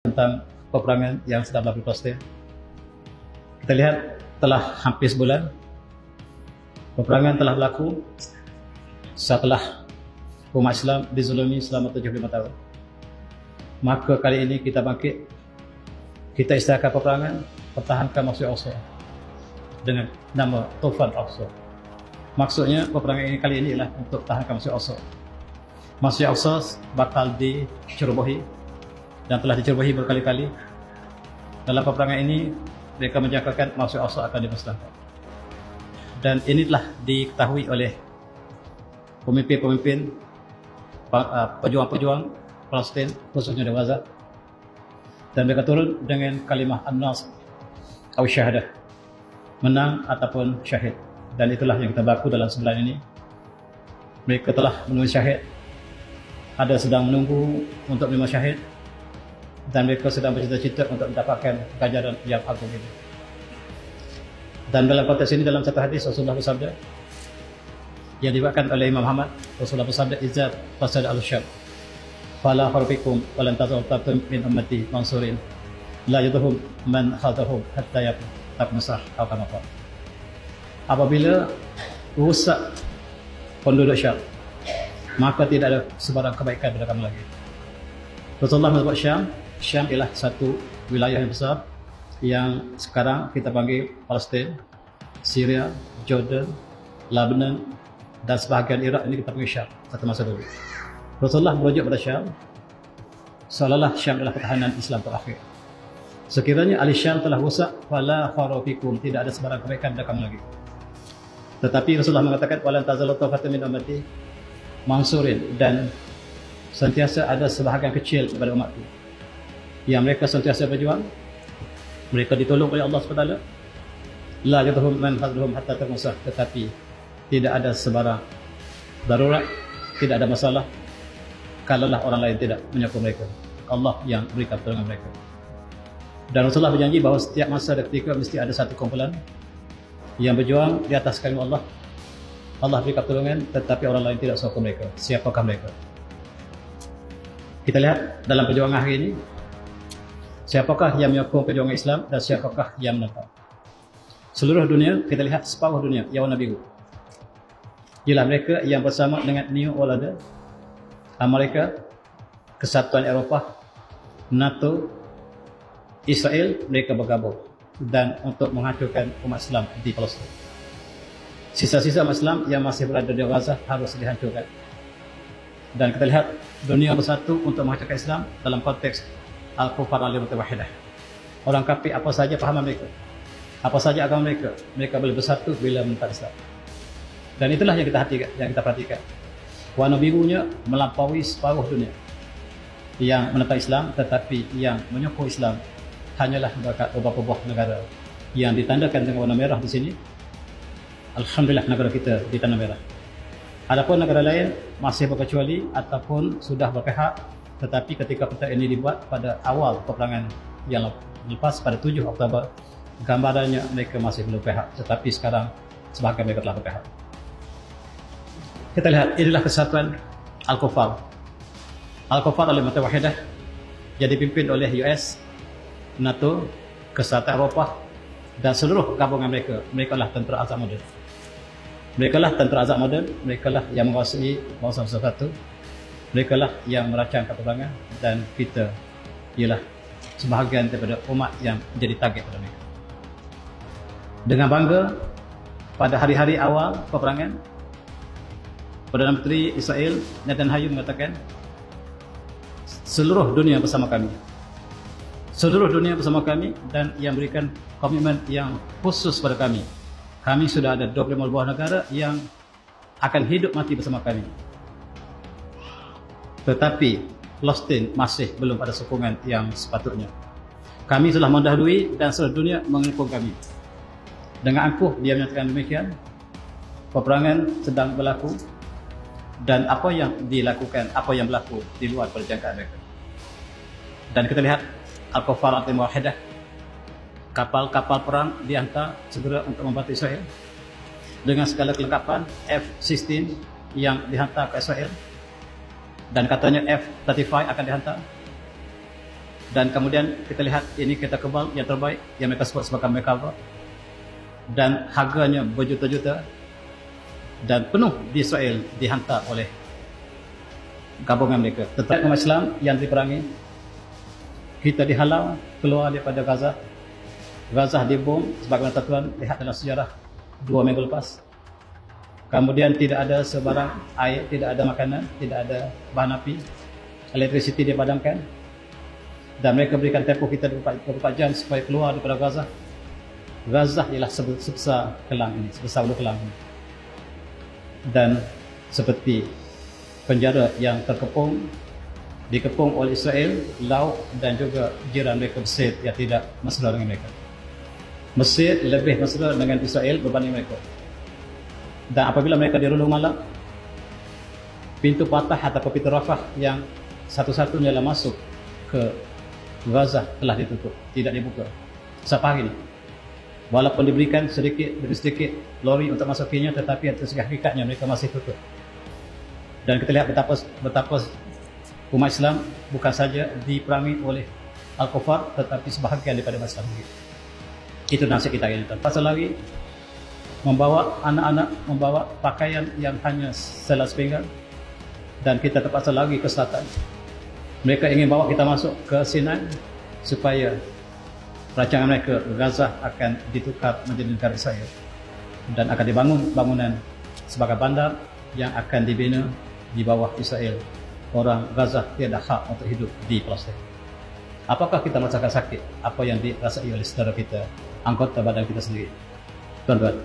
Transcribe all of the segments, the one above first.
tentang peperangan yang sedang berlaku di Palestin. Kita lihat telah hampir sebulan peperangan telah berlaku setelah umat Islam dizulumi selama 75 tahun. Maka kali ini kita bangkit, kita istiharkan peperangan, pertahankan Masjid Al-Aqsa dengan nama Tufan Al-Aqsa. Maksudnya peperangan ini kali ini ialah untuk pertahankan Masjid Al-Aqsa. Masjid Al-Aqsa bakal dicerobohi dan telah dicerobohi berkali-kali. Dalam peperangan ini mereka menjangkakan Masjid Al-Aqsa akan dimusnahkan. Dan ini telah diketahui oleh pemimpin-pemimpin pejuang-pejuang Palestin, khususnya di Gaza, dan mereka turun dengan kalimah an-nasr atau syahadah, menang ataupun syahid. Dan itulah yang kita berlaku dalam sebulan ini. Mereka telah menulis syahid, ada sedang menunggu untuk menerima syahid, dan mereka sedang bercita-cita untuk mendapatkan ganjaran yang agung ini. Dan dalam konteks ini, dalam satu hadis Rasulullah bersabda yang dibawakan oleh Imam Ahmad, Rasulullah bersabda, "Izza fasad al-syam fala kharbikum walan tazal tabtum min ummati mansurin la yadhum man khadahum hatta yaqmasah atau kama qala." Apabila rusak penduduk Syam, maka tidak ada sebarang kebaikan pada kamu lagi. Rasulullah menyebut Syam ialah satu wilayah yang besar yang sekarang kita panggil Palestin, Syria, Jordan, Lebanon, dan sebahagian Iraq. Ini kita panggil Syam satu masa dulu. Rasulullah merujuk pada Syam seolah-olah Syam adalah pertahanan Islam terakhir. Sekiranya ahli Syam telah rusak, fala kharafikum, tidak ada sebarang kebaikan pada kamu lagi. Tetapi Rasulullah mengatakan, walan tazalu tafatun min ummati mansurin, dan sentiasa ada sebahagian kecil daripada umatku yang mereka sentiasa berjuang, mereka ditolong oleh Allah SWT. La yadhum man hadhum hatta tamusah, tetapi tidak ada sebarang darurat, tidak ada masalah kalaulah orang lain tidak menyokong mereka. Allah yang berikan pertolongan mereka. Dan Rasulullah berjanji bahawa setiap masa dan ketika mesti ada satu kumpulan yang berjuang di atas kalimah Allah. Allah berikan pertolongan, tetapi orang lain tidak sokong mereka. Siapakah mereka? Kita lihat dalam perjuangan hari ini, siapakah yang menyokong perjuangan Islam dan siapakah yang menentang. Seluruh dunia, kita lihat separuh dunia yang warna biru ialah mereka yang bersama dengan New World Order, Amerika, Kesatuan Eropah, NATO, Israel. Mereka bergabung dan untuk menghancurkan umat Islam di Palestin. Sisa-sisa umat Islam yang masih berada di Gaza harus dihancurkan. Dan kita lihat dunia bersatu untuk menghancurkan Islam dalam konteks Al-Kufar al-Mutawahidah. Orang kafir apa saja pahaman mereka, apa saja agama mereka, mereka boleh bersatu bila menentang Islam. Dan itulah yang kita perhatikan. Warna birunya melampaui separuh dunia yang menentang Islam, tetapi yang menyokong Islam hanyalah beberapa buah negara yang ditandakan dengan warna merah di sini. Alhamdulillah negara kita ditanda merah. Adapun negara lain masih berkecuali ataupun sudah berpihak, tetapi ketika peta ini dibuat pada awal peperangan yang lepas pada 7 Oktober, gambarannya mereka masih belum berpihak, tetapi sekarang sebahagian mereka telah berpihak. Kita lihat, inilah kesatuan Al-Kufar. Al-Kufar al-Mutawahidah yang dipimpin oleh US, NATO, Kesatuan Eropah, dan seluruh gabungan mereka. Mereka lah tentera azab moden. Mereka lah tentera azab moden. Mereka lah yang menguasai bangsa satu. Mereka lah yang merancangkan peperangan, dan kita ialah sebahagian daripada umat yang menjadi target pada mereka. Dengan bangga, pada hari-hari awal peperangan, Perdana Menteri Israel Netanyahu mengatakan, seluruh dunia bersama kami. Seluruh dunia bersama kami, dan yang berikan komitmen yang khusus pada kami. Kami sudah ada 25 buah negara yang akan hidup mati bersama kami. Tetapi Palestin masih belum ada sokongan yang sepatutnya. Kami telah mendahului dan seluruh dunia mengepung kami. Dengan angkuh dia menyatakan demikian. Peperangan sedang berlaku, dan apa yang dilakukan, apa yang berlaku di luar perjangkaan mereka. Dan kita lihat Al-Kufar al-Mutawahidah, kapal-kapal perang dihantar segera untuk membantu Israel dengan segala kelengkapan F-16 yang dihantar ke Israel, dan katanya F-35 akan dihantar. Dan kemudian kita lihat ini kereta kebal yang terbaik yang mereka sebut sebagai Merkava, dan harganya berjuta-juta dan penuh di Israel dihantar oleh gabungan mereka. Tetapi umat Islam yang diperangi, kita dihalau keluar daripada Gaza. Gaza dibom sebagaimana tuan lihat dalam sejarah 2 minggu lepas. Kemudian tidak ada sebarang air, tidak ada makanan, tidak ada bahan api, elektrisiti dipadamkan, dan mereka berikan tempoh kita 24 jam supaya keluar daripada Gaza. Gaza ialah sebesar kelang ini, sebesar ulu kelang ini, dan seperti penjara yang dikepung oleh Israel, laut dan juga jiran mereka Mesir yang tidak mesra dengan mereka. Mesir lebih mesra dengan Israel berbanding mereka. Dan apabila mereka dirundung malam, pintu patah atau pintu Rafah yang satu-satunya lah masuk ke Gaza telah ditutup, tidak dibuka sampai hari ini. Walaupun diberikan sedikit demi sedikit lori untuk masukinya, tetapi atas hakikatnya mereka masih tutup. Dan kita lihat betapa umat Islam bukan saja diperangi oleh Al-Kufar, tetapi sebahagian daripada umat Islam. Itu nasib kita ini. Pasal lagi membawa anak-anak, membawa pakaian yang hanya selas pinggang, dan kita terpaksa lagi ke selatan. Mereka ingin bawa kita masuk ke Sinai supaya rancangan mereka Gaza akan ditukar menjadi negara Israel dan akan dibangun bangunan sebagai bandar yang akan dibina di bawah Israel. Orang Gaza tiada hak untuk hidup di Palestin. Apakah kita merasakan sakit apa yang dirasai oleh saudara kita, anggota badan kita sendiri? Tuan-tuan,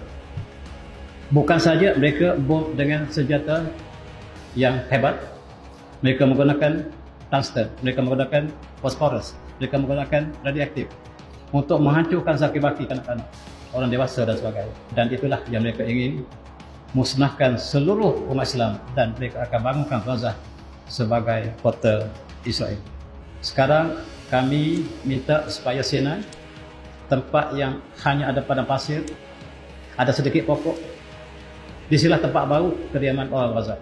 bukan saja mereka bom dengan senjata yang hebat, mereka menggunakan tungsten, mereka menggunakan fosforus, mereka menggunakan radioaktif untuk menghancurkan sakit baki kanak-kanak, orang dewasa dan sebagainya. Dan itulah yang mereka ingin, musnahkan seluruh umat Islam, dan mereka akan bangunkan Gaza sebagai kota Israel. Sekarang kami minta supaya Sinai, tempat yang hanya ada padang pasir, ada sedikit pokok, disinilah tempat baru kediaman orang Gaza.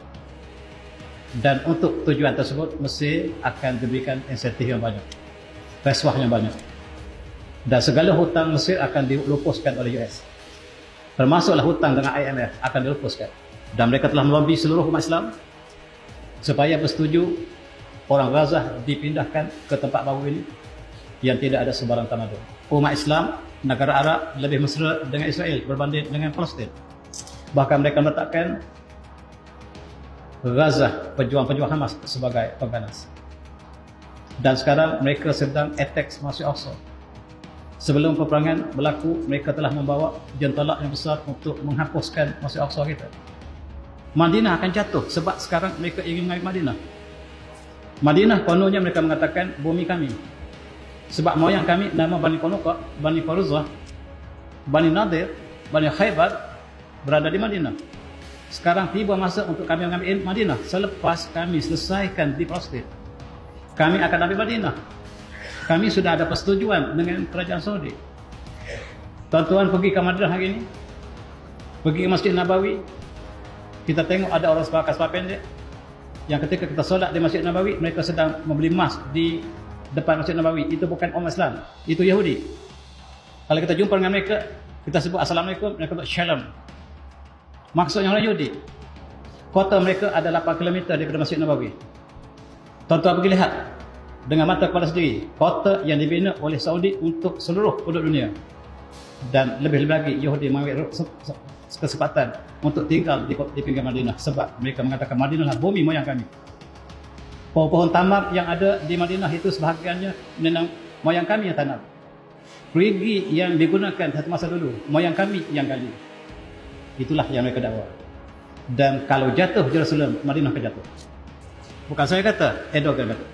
Dan untuk tujuan tersebut Mesir akan diberikan insentif yang banyak, rasuah yang banyak, dan segala hutang Mesir akan dilupuskan oleh US, termasuklah hutang dengan IMF akan dilupuskan. Dan mereka telah melobi seluruh umat Islam supaya bersetuju orang Gaza dipindahkan ke tempat baru ini yang tidak ada sebarang tamadun. Umat Islam negara Arab lebih mesra dengan Israel berbanding dengan Palestin. Bahkan mereka meletakkan Gaza, pejuang-pejuang Hamas, sebagai pengganas. Dan sekarang mereka sedang attack Masjid Al-Aqsa. Sebelum peperangan berlaku, mereka telah membawa jentalak yang besar untuk menghapuskan Masjid Al-Aqsa kita. Madinah akan jatuh sebab sekarang mereka ingin mengambil Madinah. Madinah kononnya mereka mengatakan bumi kami. Sebab moyang kami nama Bani Qanuqa, Bani Faruzah, Bani Nadir, Bani Khaybar berada di Madinah. Sekarang tiba masa untuk kami mengambil Madinah selepas kami selesaikan di Palestin. Kami akan ambil Madinah. Kami sudah ada persetujuan dengan kerajaan Saudi. Tuan-tuan pergi ke Madinah hari ini, pergi ke Masjid Nabawi, kita tengok ada orang sepakat pendek yang ketika kita solat di Masjid Nabawi, mereka sedang membeli emas di depan Masjid Nabawi. Itu bukan umat Islam, itu Yahudi. Kalau kita jumpa dengan mereka, kita sebut Assalamualaikum, mereka sebut Shalom. Maksudnya orang Yahudi. Kota mereka ada 8 km daripada Masjid Nabawi. Tuan-tuan pergi lihat dengan mata kepala sendiri, kota yang dibina oleh Saudi untuk seluruh penduduk dunia. Dan lebih-lebih lagi Yahudi mengambil kesempatan untuk tinggal di pinggir Madinah sebab mereka mengatakan Madinah lah bumi moyang kami. Pohon-pohon tamar yang ada di Madinah itu sebahagiannya memang moyang kami yang tanam. Perigi yang digunakan satu masa dulu, moyang kami yang gali. Itulah yang mereka dakwa. Dan kalau jatuh Jerusalem, Madinah akan jatuh. Bukan saya kata, Erdogan kata.